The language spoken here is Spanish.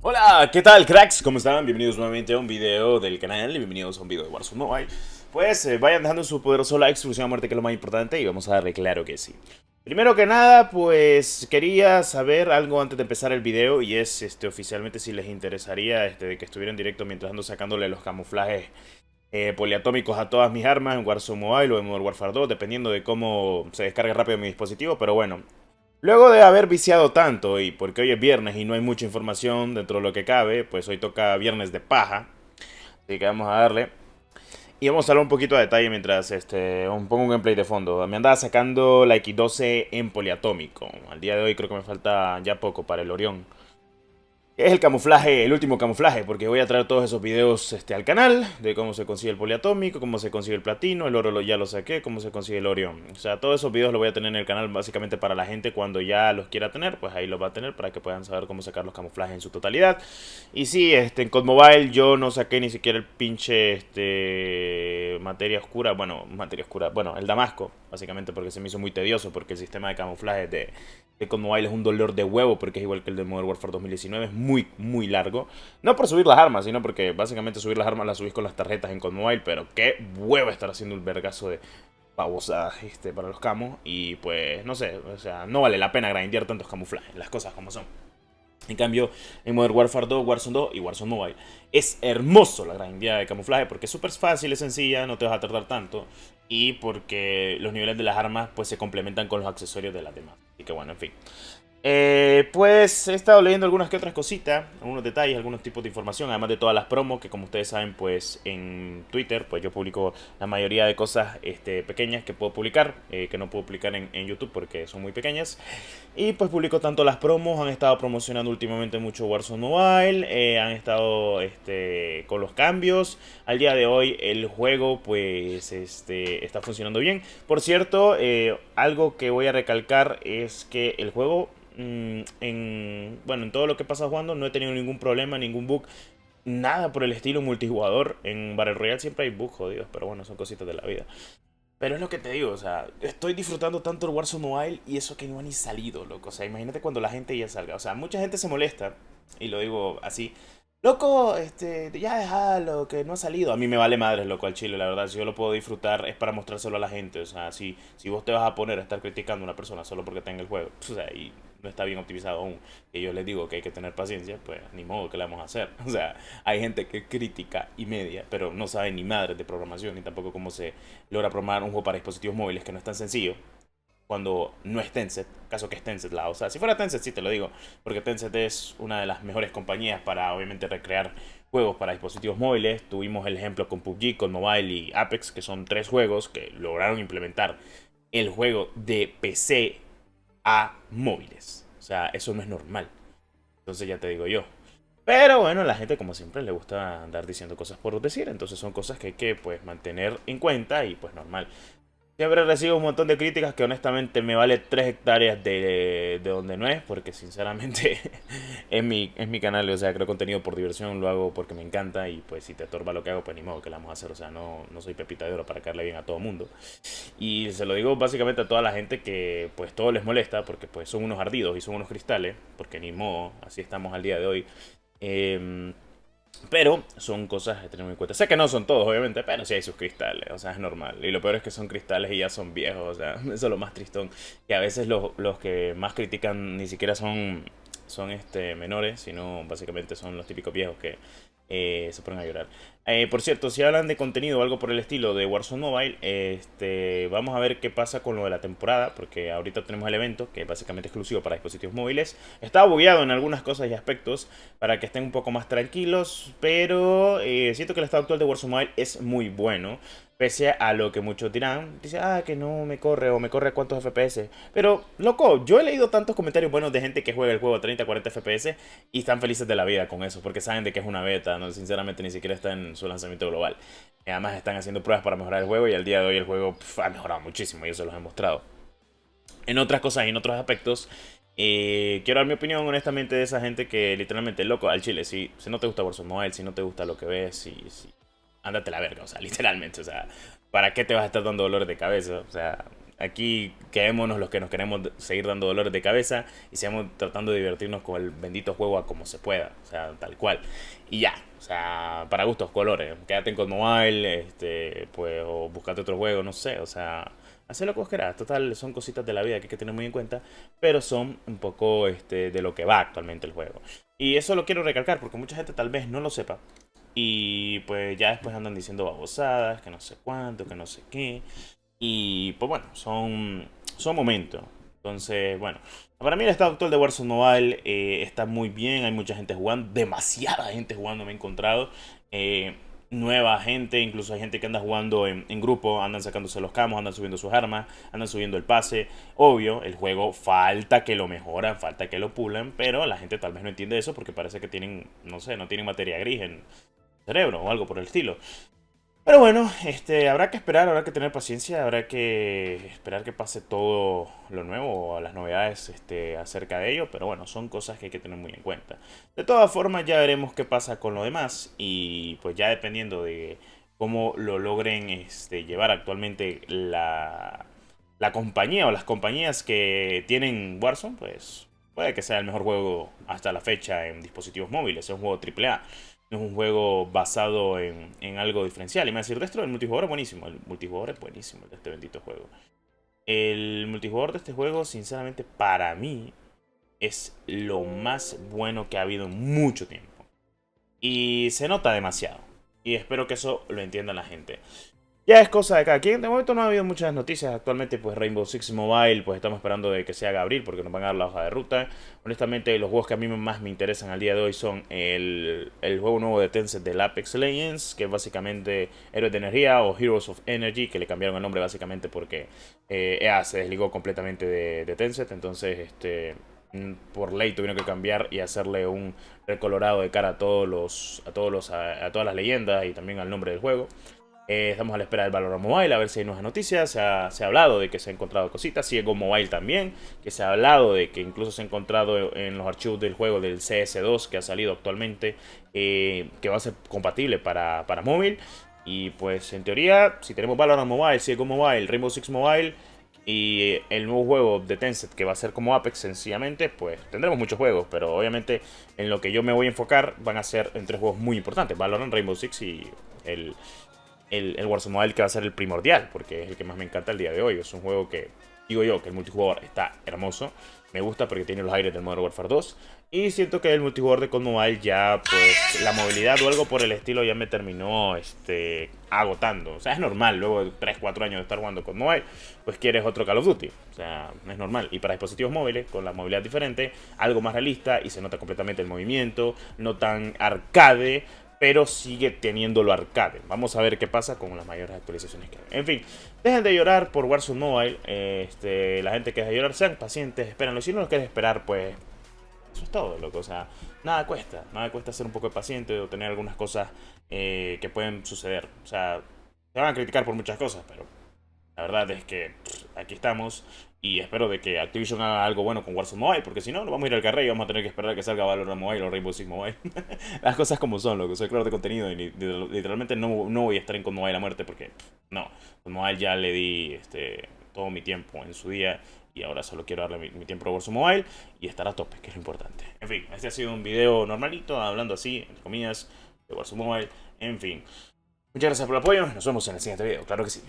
Hola, ¿qué tal, cracks? ¿Cómo están? Bienvenidos nuevamente a un video del canal y bienvenidos a un video de Warzone Mobile. Pues vayan dejando su poderoso like, suscripción a muerte, que es lo más importante, y vamos a darle claro que sí. Primero que nada, pues quería saber algo antes de empezar el video, y es oficialmente si les interesaría de que estuviera en directo mientras ando sacándole los camuflajes poliatómicos a todas mis armas en Warzone Mobile o en Modern Warfare 2, dependiendo de cómo se descargue rápido mi dispositivo, pero bueno. Luego de haber viciado tanto, y porque hoy es viernes y no hay mucha información dentro de lo que cabe, pues hoy toca viernes de paja. Así que vamos a darle. Y vamos a hablar un poquito de detalle mientras pongo un gameplay de fondo. Me andaba sacando la X12 en poliatómico. Al día de hoy creo que me falta ya poco para el Orión. Es el camuflaje, el último camuflaje, porque voy a traer todos esos videos al canal, de cómo se consigue el poliatómico, cómo se consigue el platino, el oro ya lo saqué, cómo se consigue el Orión. O sea, todos esos videos los voy a tener en el canal básicamente para la gente cuando ya los quiera tener, pues ahí los va a tener para que puedan saber cómo sacar los camuflajes en su totalidad. Y sí, en COD Mobile yo no saqué ni siquiera el pinche, materia oscura, bueno, el Damasco, básicamente porque se me hizo muy tedioso, porque el sistema de camuflaje de COD Mobile es un dolor de huevo, porque es igual que el de Modern Warfare 2019, es muy largo. No por subir las armas, sino porque básicamente subir las armas las subís con las tarjetas en COD Mobile, pero qué huevo estar haciendo un vergazo de babosadas para los camos, y pues no sé, o sea, no vale la pena grindear tantos camuflajes, las cosas como son. En cambio, en Modern Warfare 2, Warzone 2 y Warzone Mobile es hermoso la grindeada de camuflaje porque es súper fácil, es sencilla, no te vas a tardar tanto, y porque los niveles de las armas pues se complementan con los accesorios de las demás. Así que bueno, en fin. Pues he estado leyendo algunas que otras cositas, algunos detalles, algunos tipos de información, además de todas las promos que, como ustedes saben, pues en Twitter pues yo publico la mayoría de cosas pequeñas que puedo publicar, que no puedo publicar en YouTube porque son muy pequeñas. Y pues publico tanto las promos, han estado promocionando últimamente mucho Warzone Mobile, han estado con los cambios. Al día de hoy el juego pues está funcionando bien. Por cierto, algo que voy a recalcar es que el juego en todo lo que pasa jugando no he tenido ningún problema, ningún bug, nada por el estilo multijugador. En Battle Royale siempre hay bugs jodidos, pero bueno, son cositas de la vida. Pero es lo que te digo, o sea, estoy disfrutando tanto el Warzone Mobile y eso que no ha ni salido, loco. O sea, imagínate cuando la gente ya salga. O sea, mucha gente se molesta, y lo digo así. Loco, ya déjalo, que no ha salido. A mí me vale madres, loco, al chile, la verdad. Si yo lo puedo disfrutar es para mostrárselo a la gente. O sea, si vos te vas a poner a estar criticando a una persona solo porque tenga el juego, o sea, y no está bien optimizado aún, y yo les digo que hay que tener paciencia, pues ni modo que le vamos a hacer. O sea, hay gente que critica y media, pero no sabe ni madres de programación, ni tampoco cómo se logra programar un juego para dispositivos móviles, que no es tan sencillo cuando no es Tencent, caso que es Tencent la, o sea, si fuera Tencent sí te lo digo, porque Tencent es una de las mejores compañías para obviamente recrear juegos para dispositivos móviles. Tuvimos el ejemplo con PUBG, con Mobile y Apex, que son tres juegos que lograron implementar el juego de PC a móviles. O sea, eso no es normal. Entonces ya te digo yo. Pero bueno, a la gente como siempre le gusta andar diciendo cosas por decir, entonces son cosas que hay que pues mantener en cuenta, y pues normal. Siempre recibo un montón de críticas que honestamente me vale 3 hectáreas de donde no es, porque sinceramente es mi canal, o sea, creo contenido por diversión, lo hago porque me encanta, y pues si te estorba lo que hago, pues ni modo que le vamos a hacer, o sea, no soy pepita de oro para caerle bien a todo mundo. Y se lo digo básicamente a toda la gente que pues todo les molesta, porque pues son unos ardidos y son unos cristales, porque ni modo, así estamos al día de hoy. Eh, pero son cosas a tener en cuenta. Sé que no son todos, obviamente, pero sí hay sus cristales, o sea, es normal. Y lo peor es que son cristales y ya son viejos, o sea, eso es lo más tristón. Que a veces los que más critican ni siquiera son menores, sino básicamente son los típicos viejos que se ponen a llorar. Por cierto, si hablan de contenido o algo por el estilo de Warzone Mobile, vamos a ver qué pasa con lo de la temporada, porque ahorita tenemos el evento, que es básicamente exclusivo para dispositivos móviles. Está bugueado en algunas cosas y aspectos para que estén un poco más tranquilos, pero siento que el estado actual de Warzone Mobile es muy bueno. Pese a lo que muchos dirán, dice, que no me corre o me corre a cuántos FPS. Pero, loco, yo he leído tantos comentarios buenos de gente que juega el juego a 30, 40 FPS y están felices de la vida con eso, porque saben de que es una beta, ¿no? Sinceramente ni siquiera está en su lanzamiento global. Y además están haciendo pruebas para mejorar el juego, y al día de hoy el juego ha mejorado muchísimo, y eso los he mostrado. En otras cosas y en otros aspectos, quiero dar mi opinión honestamente de esa gente que literalmente, loco, al chile, si no te gusta Warzone Mobile, si no te gusta lo que ves, si ándate la verga, o sea, literalmente, o sea, ¿para qué te vas a estar dando dolores de cabeza? O sea, aquí quedémonos los que nos queremos seguir dando dolores de cabeza y sigamos tratando de divertirnos con el bendito juego a como se pueda, o sea, tal cual. Y ya, o sea, para gustos colores, quédate en COD Mobile, pues, o buscate otro juego, no sé, o sea, haz lo que vos querás. Total, son cositas de la vida que hay que tener muy en cuenta, pero son un poco de lo que va actualmente el juego. Y eso lo quiero recalcar porque mucha gente tal vez no lo sepa. Y pues ya después andan diciendo babosadas, que no sé cuánto, que no sé qué. Y pues bueno, son momentos. Entonces, bueno, para mí el estado actual de Warzone Mobile está muy bien. Hay mucha gente jugando, demasiada gente jugando me he encontrado. Nueva gente, incluso hay gente que anda jugando en grupo, andan sacándose los camos, andan subiendo sus armas, andan subiendo el pase. Obvio, el juego falta que lo mejoran, falta que lo pulan, pero la gente tal vez no entiende eso porque parece que tienen, no sé, no tienen materia gris en cerebro o algo por el estilo. Pero bueno, habrá que esperar, habrá que tener paciencia, habrá que esperar que pase todo lo nuevo, las novedades acerca de ello, pero bueno, son cosas que hay que tener muy en cuenta. De todas formas, ya veremos qué pasa con lo demás y pues ya dependiendo de cómo lo logren llevar actualmente la compañía o las compañías que tienen Warzone, pues puede que sea el mejor juego hasta la fecha en dispositivos móviles, es un juego AAA. No es un juego basado en algo diferencial. Y me va a decir, dentro del multijugador es buenísimo. El multijugador es buenísimo de este bendito juego. El multijugador de este juego, sinceramente, para mí, es lo más bueno que ha habido en mucho tiempo. Y se nota demasiado. Y espero que eso lo entienda la gente. Ya es cosa de cada quien. De momento no ha habido muchas noticias. Actualmente, pues Rainbow Six Mobile, pues estamos esperando de que se haga abril porque nos van a dar la hoja de ruta. Honestamente, los juegos que a mí más me interesan al día de hoy son el juego nuevo de Tencent del Apex Legends, que es básicamente Héroes de Energía o Heroes of Energy, que le cambiaron el nombre básicamente porque EA se desligó completamente de Tencent. Entonces, por ley tuvieron que cambiar y hacerle un recolorado de cara a todas las leyendas y también al nombre del juego. Estamos a la espera del Valorant Mobile, a ver si hay nuevas noticias. Se ha hablado de que se han encontrado cositas. CSGO Mobile también, que se ha hablado de que incluso se ha encontrado en los archivos del juego del CS2 que ha salido actualmente, que va a ser compatible para móvil. Y pues en teoría, si tenemos Valorant Mobile, CSGO Mobile, Rainbow Six Mobile y el nuevo juego de Tencent que va a ser como Apex sencillamente, pues tendremos muchos juegos. Pero obviamente en lo que yo me voy a enfocar van a ser en tres juegos muy importantes: Valorant, Rainbow Six y el Warzone Mobile, que va a ser el primordial, porque es el que más me encanta el día de hoy. Es un juego que, digo yo, que el multijugador está hermoso. Me gusta porque tiene los aires del Modern Warfare 2. Y siento que el multijugador de COD Mobile ya, pues, la movilidad o algo por el estilo ya me terminó agotando. O sea, es normal, luego de 3-4 años de estar jugando COD Mobile, pues quieres otro Call of Duty. O sea, es normal. Y para dispositivos móviles, con la movilidad diferente, algo más realista y se nota completamente el movimiento, no tan arcade, pero sigue teniendo lo arcade. Vamos a ver qué pasa con las mayores actualizaciones que hay. En fin, dejen de llorar por Warzone Mobile. La gente que deja de llorar, sean pacientes, espérenlo. Si no lo quieres esperar, pues eso es todo, loco. O sea, nada cuesta ser un poco paciente o tener algunas cosas que pueden suceder. O sea, te van a criticar por muchas cosas, pero la verdad es que aquí estamos. Y espero de que Activision haga algo bueno con Warzone Mobile, porque si no, nos vamos a ir al carril y vamos a tener que esperar a que salga Valorant Mobile o Rainbow Six Mobile. Las cosas como son, loco. Soy creador de contenido y literalmente no voy a estar en COD Mobile a muerte porque no. COD Mobile ya le di todo mi tiempo en su día y ahora solo quiero darle mi tiempo a Warzone Mobile y estar a tope, que es lo importante. En fin, este ha sido un video normalito, hablando así, entre comillas, de Warzone Mobile. En fin, muchas gracias por el apoyo. Nos vemos en el siguiente video, claro que sí.